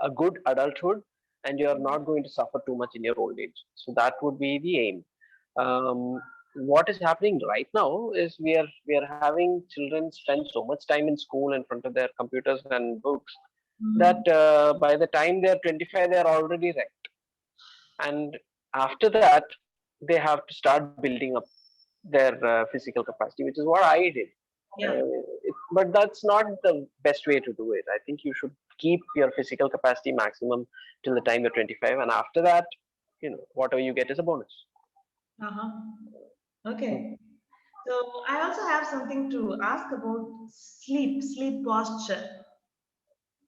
a good adulthood, and you're not going to suffer too much in your old age. So that would be the aim. What is happening right now is we are having children spend so much time in school in front of their computers and books that Mhm. by the time they're 25, they're already wrecked. And after that, they have to start building up their physical capacity, which is what I did. Yeah. But that's not the best way to do it. I think you should keep your physical capacity maximum till the time you're 25, and after that, whatever you get is a bonus. Uh-huh. Hmm. Okay. So I also have something to ask about sleep posture.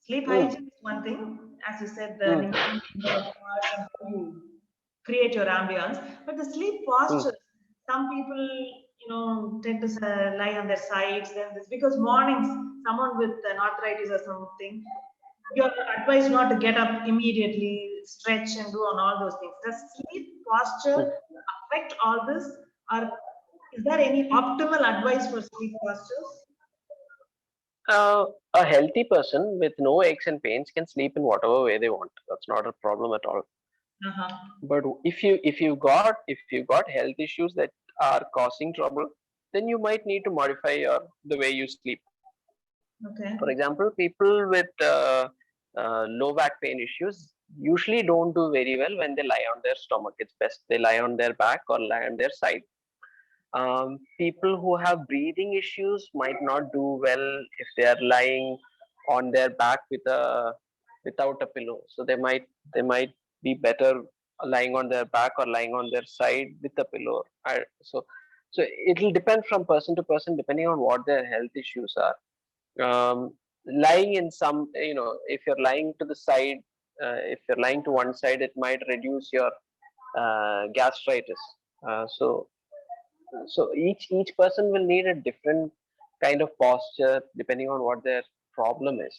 Sleep Hmm. hygiene is one thing, as you said, the Hmm. number of hours and how you create your ambience. But the sleep Hmm. posture, some people, tend to lie on their sides. Then this because mornings, someone with an arthritis or something, you're advised not to get up immediately, stretch and do on all those things. Does sleep posture Hmm. affect all this, or is there any optimal advice for sleep postures? A healthy person with no aches and pains can sleep in whatever way they want. That's not a problem at all. Uh-huh. But if you got health issues that are causing trouble, then you might need to modify the way you sleep. Okay. For example, people with low back pain issues usually don't do very well when they lie on their stomach. It's best they lie on their back or lie on their side. People who have breathing issues might not do well if they are lying on their back without a pillow. So they might be better lying on their back or lying on their side with a pillow. So it'll depend from person to person depending on what their health issues are. Lying in some, if you're lying to the side, if you're lying to one side, it might reduce your gastritis. So each person will need a different kind of posture depending on what their problem is.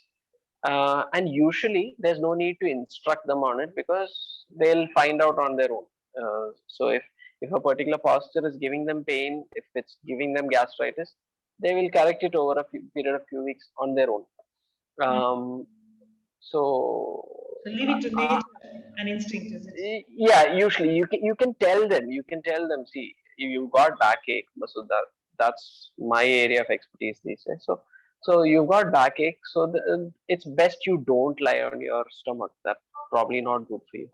And usually there's no need to instruct them on it because they'll find out on their own. So if a particular posture is giving them pain, if it's giving them gastritis, they will correct it over a period of few weeks on their own. Mm. um, so So leave it to nature and instinct, is it? yeah, usually you can tell them, see, you've got backache, so that's my area of expertise these days. So you've got backache, so it's best you don't lie on your stomach. That's probably not good for you.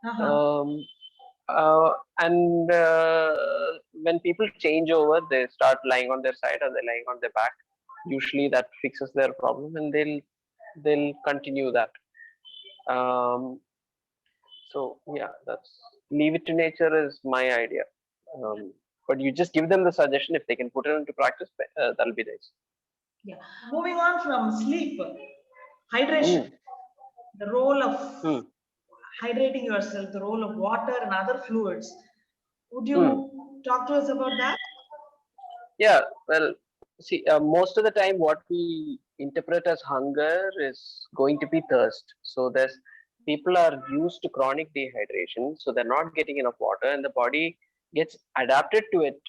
Uh-huh. um, uh, and when people change over, they start lying on their side or they're lying on their back. Usually that fixes their problem, and they'll continue that. um, so yeah, that's leave it to nature is my idea. But you just give them the suggestion. If they can put it into practice, that'll be nice. Yeah. Moving on from sleep, hydration, Mm, the role of mm, hydrating yourself, the role of water and other fluids. Would mm. you talk to us about that? Yeah, well, see, most of the time, what we interpret as hunger is going to be thirst. So there's people are used to chronic dehydration, so they're not getting enough water, and the body gets adapted to it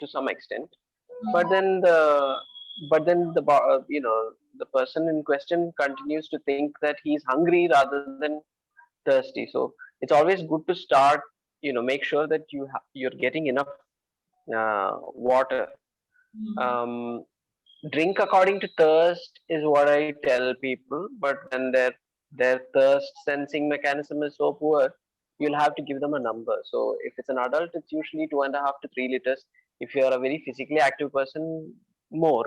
to some extent. But Mm. then the person in question continues to think that he's hungry rather than thirsty. So it's always good to start, make sure that you're getting enough water. Mm. um, Drink according to thirst is what I tell people, but when their thirst sensing mechanism is so poor, you'll have to give them a number. So if it's an adult, it's usually 2.5 to 3 liters. If you are a very physically active person, more.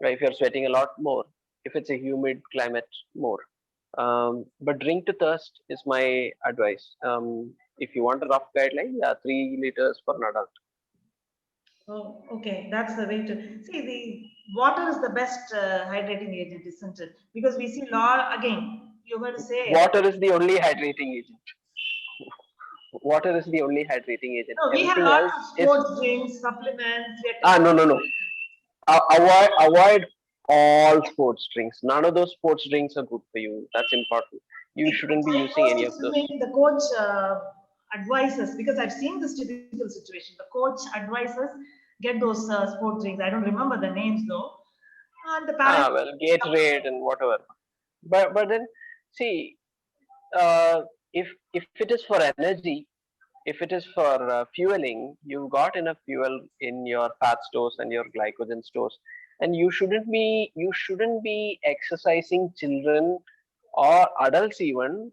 Right? If you're sweating a lot, more. If it's a humid climate, more. But drink to thirst is my advice. If you want a rough guideline, yeah, 3 liters for an adult. Oh, okay. That's the way to see. The water is the best hydrating agent, isn't it? Because we see lot again. You're going to say Water is the only hydrating agent. Water is the only hydrating agent. no. We have Everything lots else of is sports drinks, supplements. We are no, taking. no, no. Avoid all sports drinks. None of those sports drinks are good for you. That's important. You See, shouldn't be when I using any goes of to those. swimming, the coach advises because I've seen this typical situation. The coach advises get those sport drinks. I don't remember the names though. And the parents. Well, Gatorade and whatever. But then see, uh, if it is for energy, if it is for fueling, you've got enough fuel in your fat stores and your glycogen stores, and you shouldn't be exercising children or adults even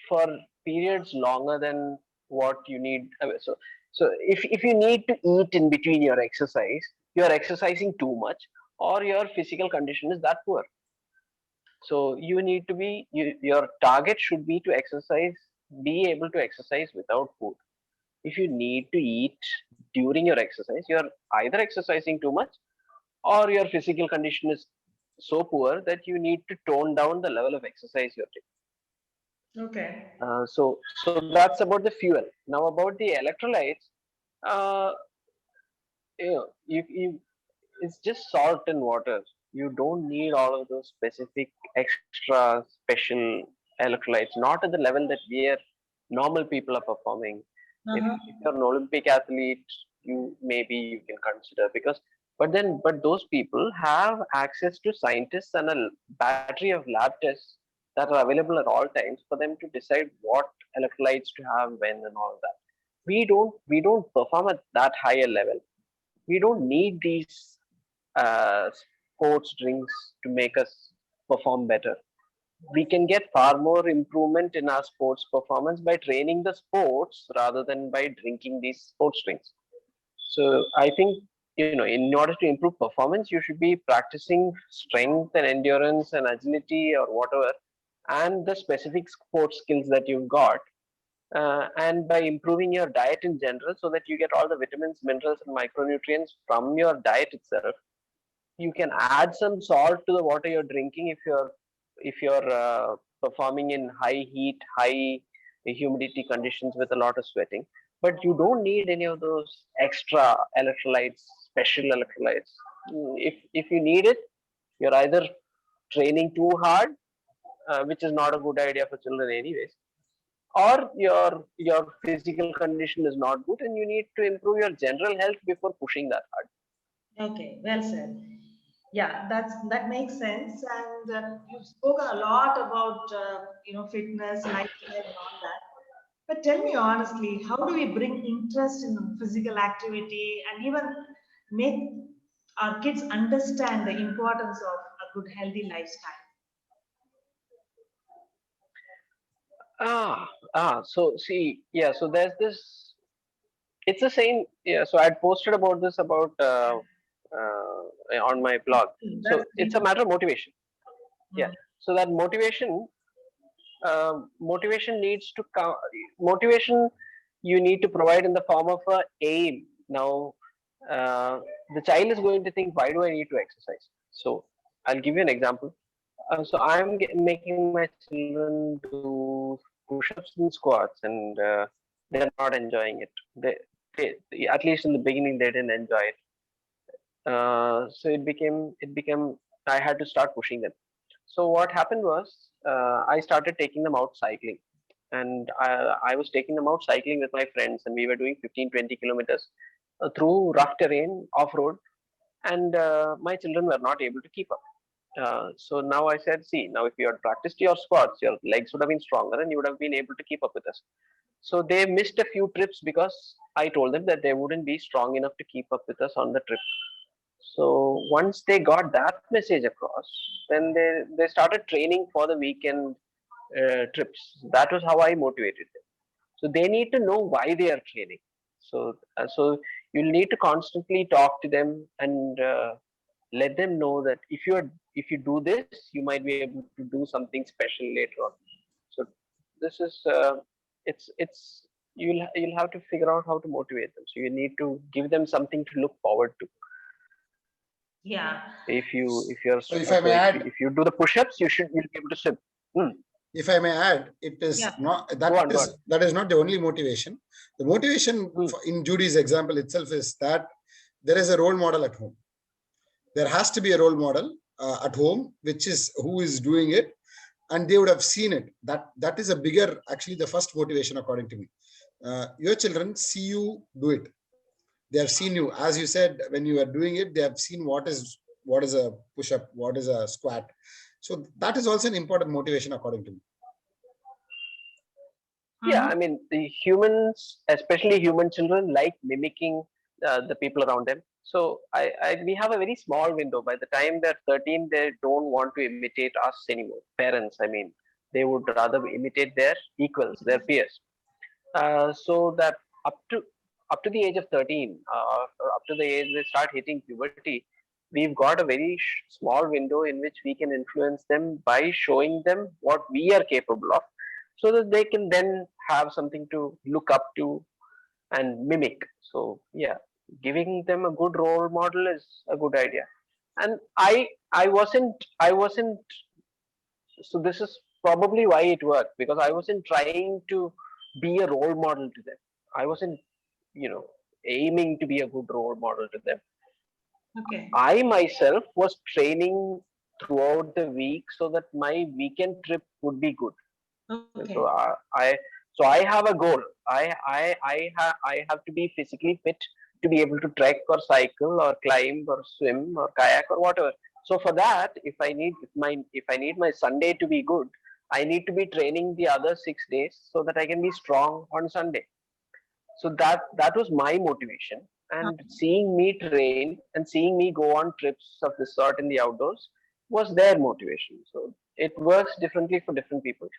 for periods longer than what you need. So if you need to eat in between your exercise, you are exercising too much, or your physical condition is that poor. So you need to be your target should be to exercise, be able to exercise without food. If you need to eat during your exercise, you're either exercising too much or your physical condition is so poor that you need to tone down the level of exercise you're Okay. taking. So that's about the fuel. Now about the electrolytes, uh, you it's just salt and water. You don't need all of those specific extra special electrolytes, not at the level that we are normal people are performing. If Uh-huh. you're an Olympic athlete, you maybe you can consider because but those people have access to scientists and a battery of lab tests that are available at all times for them to decide what electrolytes to have when and all that. We don't perform at that higher level. We don't need these sports drinks to make us perform better. We can get far more improvement in our sports performance by training the sports rather than by drinking these sports drinks. So I think in order to improve performance, you should be practicing strength and endurance and agility or whatever, and the specific sports skills that you've got, and by improving your diet in general so that you get all the vitamins, minerals, and micronutrients from your diet itself. You can add some salt to the water you're drinking if you're performing in high heat, high humidity conditions with a lot of sweating. But you don't need any of those extra electrolytes, special electrolytes. If you need it, you're either training too hard, which is not a good idea for children anyways, or your physical condition is not good and you need to improve your general health before pushing that hard. Okay. Well said. Yeah, that makes sense. And you've spoken a lot about fitness, lifestyle, and all that. But tell me honestly, how do we bring interest in physical activity and even make our kids understand the importance of a good, healthy lifestyle? So see, yeah, so there's this, it's the same, yeah, so I'd posted about this about on my blog. That's So it's great. a matter of motivation. Yeah. Mm. So that motivation needs to come, motivation you need to provide in the form of a aim. Now, uh, the child is going to think, why do I need to exercise? So I'll give you an example. So I'm making my children do push-ups and squats, and they're not enjoying it. At least in the beginning, they didn't enjoy it. So it became I had to start pushing them. So what happened was I started taking them out cycling, and I was taking them out cycling with my friends, and we were doing 15-20 kilometers through rough terrain, off road, and my children were not able to keep up. So now I said, see, now if you had practiced your squats, your legs would have been stronger and you would have been able to keep up with us. So they missed a few trips because I told them that they wouldn't be strong enough to keep up with us on the trip. So once they got that message across, then they started training for the weekend trips. That was how I motivated them. So they need to know why they are training. So You'll need to constantly talk to them and let them know that if you do this, you might be able to do something special later on. So this is it's you'll have to figure out how to motivate them. So you need to give them something to look forward to. Yeah. If you're So if I may add, if you do the push-ups, you'll be able to swim. Hmm. if I may add, it is Yeah. not Go on, go on. that is not the only motivation. The motivation in Judy's example itself is that there is a role model at home. There has to be a role model at home, which is who is doing it, and they would have seen it. That is a bigger, actually, the first motivation, according to me. Your children see you do it. They have seen you, as you said, when you are doing it. They have seen what is a push-up, what is a squat. So that is also an important motivation, according to me. Yeah, I mean, the humans, especially human children, like mimicking the people around them. So we have a very small window. By the time they're 13, they don't want to imitate us anymore. Parents, I mean, they would rather imitate their equals, their peers. So that up to up to the age of 13, or up to the age they start hitting puberty, we've got a very small window in which we can influence them by showing them what we are capable of, so that they can then have something to look up to and mimic. So yeah, giving them a good role model is a good idea. And I wasn't so this is probably why it worked, because I wasn't trying to be a role model to them. I wasn't, aiming to be a good role model to them. Okay. I myself was training throughout the week so that my weekend trip would be good. Okay. So I have a goal. I have to be physically fit to be able to trek or cycle or climb or swim or kayak or whatever. So for that, if I need my Sunday to be good, I need to be training the other 6 days so that I can be strong on Sunday. So that was my motivation. And seeing me train and seeing me go on trips of this sort in the outdoors was their motivation. So it works differently for different people.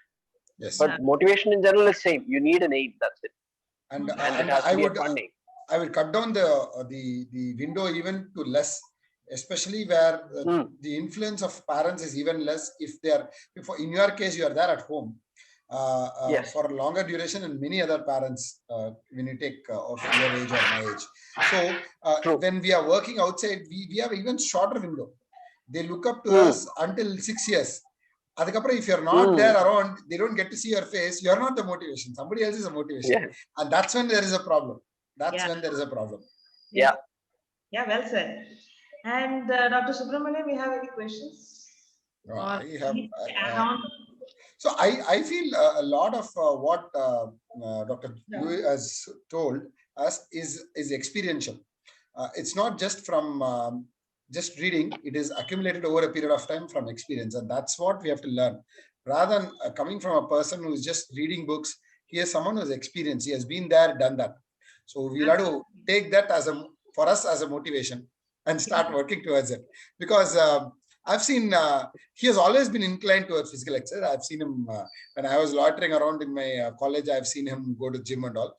Yes. But motivation in general is same. You need an aim. That's it. And And it has to be a fun aim. I will cut down the window even to less, especially where the influence of parents is even less. If they are, in your case, you are there at home Yes. for a longer duration, and many other parents, when you take of your age or my age. So when we are working outside, we have even shorter window. They look up to us until 6 years. If you're not there around, they don't get to see your face. You're not the motivation. Somebody else is a motivation. Yeah. And that's when there is a problem. When there is a problem. Yeah. Yeah, well said. And Dr. Subramaniam, we have any questions? So I feel a lot of what Dr. Louis has told us is experiential. It's not just from just reading. It is accumulated over a period of time from experience, and that's what we have to learn. Rather than coming from a person who is just reading books, he is someone who has experience. He has been there, done that. So we'll have to take that for us as a motivation and start working towards it. Because I've seen he has always been inclined towards physical exercise. I've seen him when I was loitering around in my college. I've seen him go to gym and all.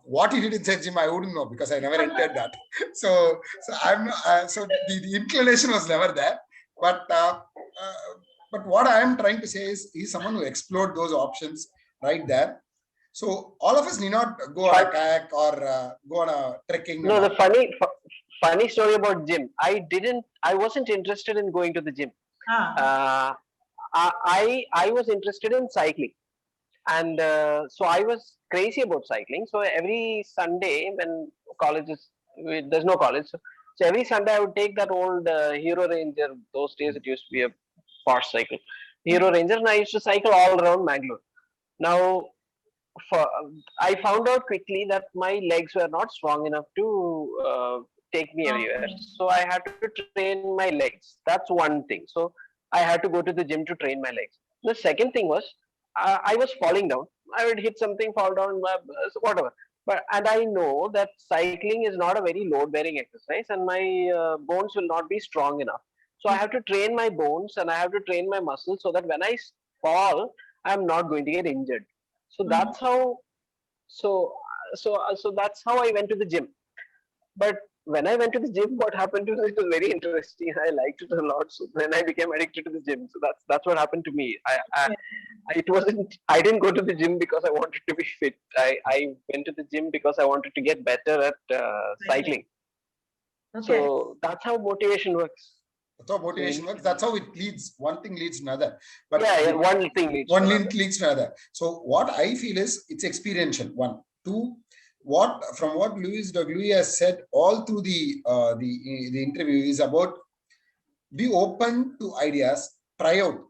What he did inside gym, I wouldn't know because I never entered that. So the inclination was never there. But what I am trying to say is he's someone who explored those options right there. So all of us need not go on a kayak or go on a trekking. No, the funny story about gym. I wasn't interested in going to the gym. I was interested in cycling. And so I was crazy about cycling. So every Sunday when there's no college. So every Sunday I would take that old Hero Ranger. Those days it used to be a Porsche cycle. Hero Ranger, and I used to cycle all around Mangalore. Now, I found out quickly that my legs were not strong enough to take me everywhere. So I had to train my legs. That's one thing. So I had to go to the gym to train my legs. The second thing was I was falling down. I would hit something, fall down, whatever. And I know that cycling is not a very load-bearing exercise, and my bones will not be strong enough. So I have to train my bones and I have to train my muscles so that when I fall, I'm not going to get injured. So that's how. So that's how I went to the gym. But when I went to the gym, what happened to me, it was very interesting. I liked it a lot. So then I became addicted to the gym. So that's what happened to me. Yeah. It wasn't. I didn't go to the gym because I wanted to be fit. I went to the gym because I wanted to get better at Cycling. cycling. Okay. So that's how motivation works. That's how So motivation works. That's how it leads. One thing leads to another. But yeah, one thing leads to one another. link leads to another. So what I feel is it's experiential. One, two. What from what Louis has said all through the interview is about be open to ideas, try out.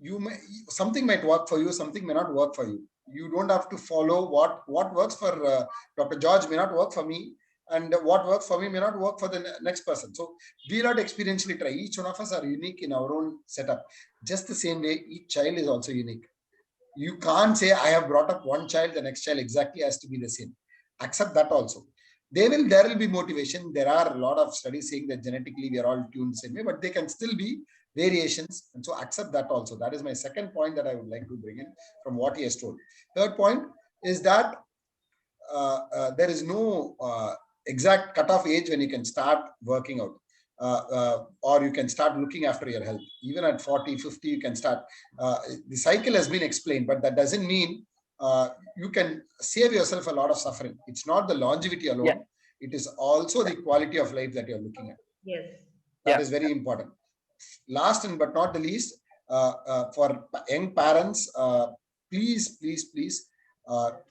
You may something might work for you, something may not work for you. You don't have to follow what works for Dr. George may not work for me, and what works for me may not work for the next person. So we not experientially try. Each one of us are unique in our own setup. Just the same way, each child is also unique. You can't say I have brought up one child, the next child exactly has to be the same. Accept that also. There will be motivation. There are a lot of studies saying that genetically we are all tuned the same way, but they can still be variations. And so accept that also. That is my second point that I would like to bring in from what he has told. Third point is that there is no exact cutoff age when you can start working out. Or you can start looking after your health. Even at 40, 50, you can start. The cycle has been explained, but that doesn't mean you can save yourself a lot of suffering. It's not the longevity alone. Yeah. It is also the quality of life that you're looking at. Yes. That is very important. Last and but not the least, for young parents, please,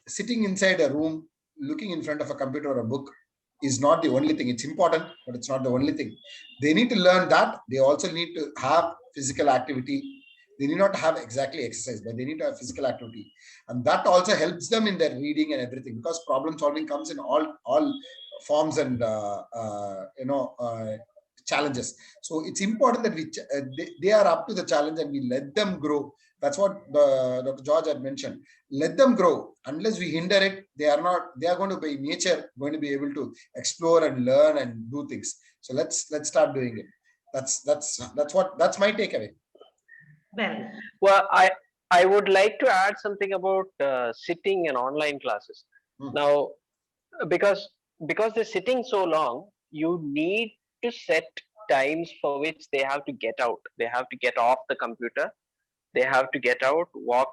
sitting inside a room, looking in front of a computer or a book is not the only thing. It's important, but it's not the only thing. They need to learn that. They also need to have physical activity. They need not have exactly exercise, but they need to have physical activity, and that also helps them in their reading and everything, because problem solving comes in all forms and challenges. So it's important that they are up to the challenge and we let them grow. That's what Dr. George had mentioned. Let them grow. Unless we hinder it, they are going to be nature, going to be able to explore and learn and do things. So let's start doing it. That's my takeaway. Well, Well, I would like to add something about sitting and online classes. Now, because they're sitting so long, you need to set times for which they have to get out. They have to get off the computer. They have to get out, walk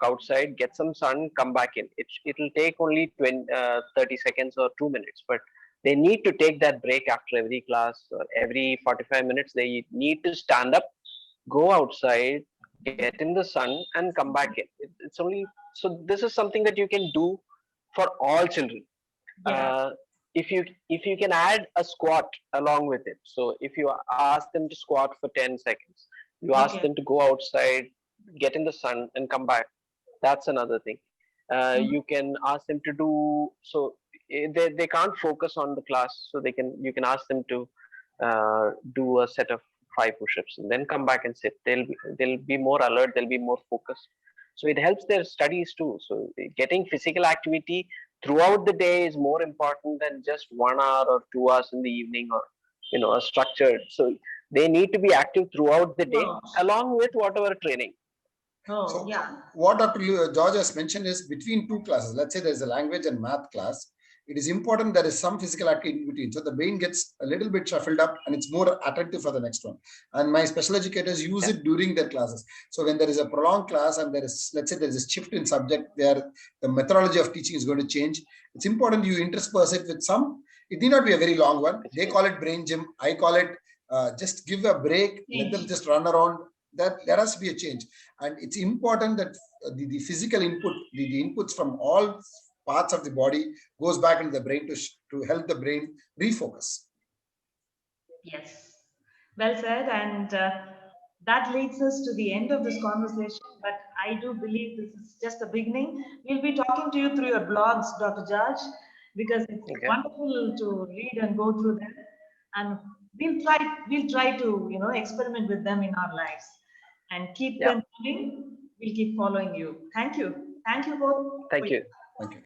outside, get some sun, come back in. It'll take only 30 seconds or 2 minutes, but they need to take that break after every class or every 45 minutes. They need to stand up, go outside, get in the sun, and come back in. It's only so. This is something that you can do for all children. yeah. uh, if you can add a squat along with it, so if you ask them to squat for 10 seconds, you ask Okay. them to go outside, get in the sun, and come back, that's another thing. You can ask them to do so. They can't focus on the class, so you can ask them to do a set of 5 push-ups and then come back and sit. They'll be more alert, they'll be more focused, so it helps their studies too. So getting physical activity throughout the day is more important than just 1 hour or 2 hours in the evening, or a structured. So they need to be active throughout the day Oh, along with whatever training. oh, So yeah. what Dr. George has mentioned is between two classes, let's say there's a language and math class, it is important there is some physical activity in between. So the brain gets a little bit shuffled up and it's more attentive for the next one. And my special educators use Yeah. it during their classes. So when there is a prolonged class and there is, let's say there is a shift in subject where the methodology of teaching is going to change, it's important you intersperse it with some, it need not be a very long one. They call it brain gym. I call it just give a break, let them just run around. That there has to be a change. And it's important that the physical input, the inputs from all parts of the body goes back into the brain to help the brain refocus. Yes. Well said. And that leads us to the end of this conversation. But I do believe this is just the beginning. We'll be talking to you through your blogs, Dr. George, because it's Okay. wonderful to read and go through them. And we'll try to, experiment with them in our lives and keep Yeah. them coming. We'll keep following you. Thank you. Thank you both. Thank you. Thank you.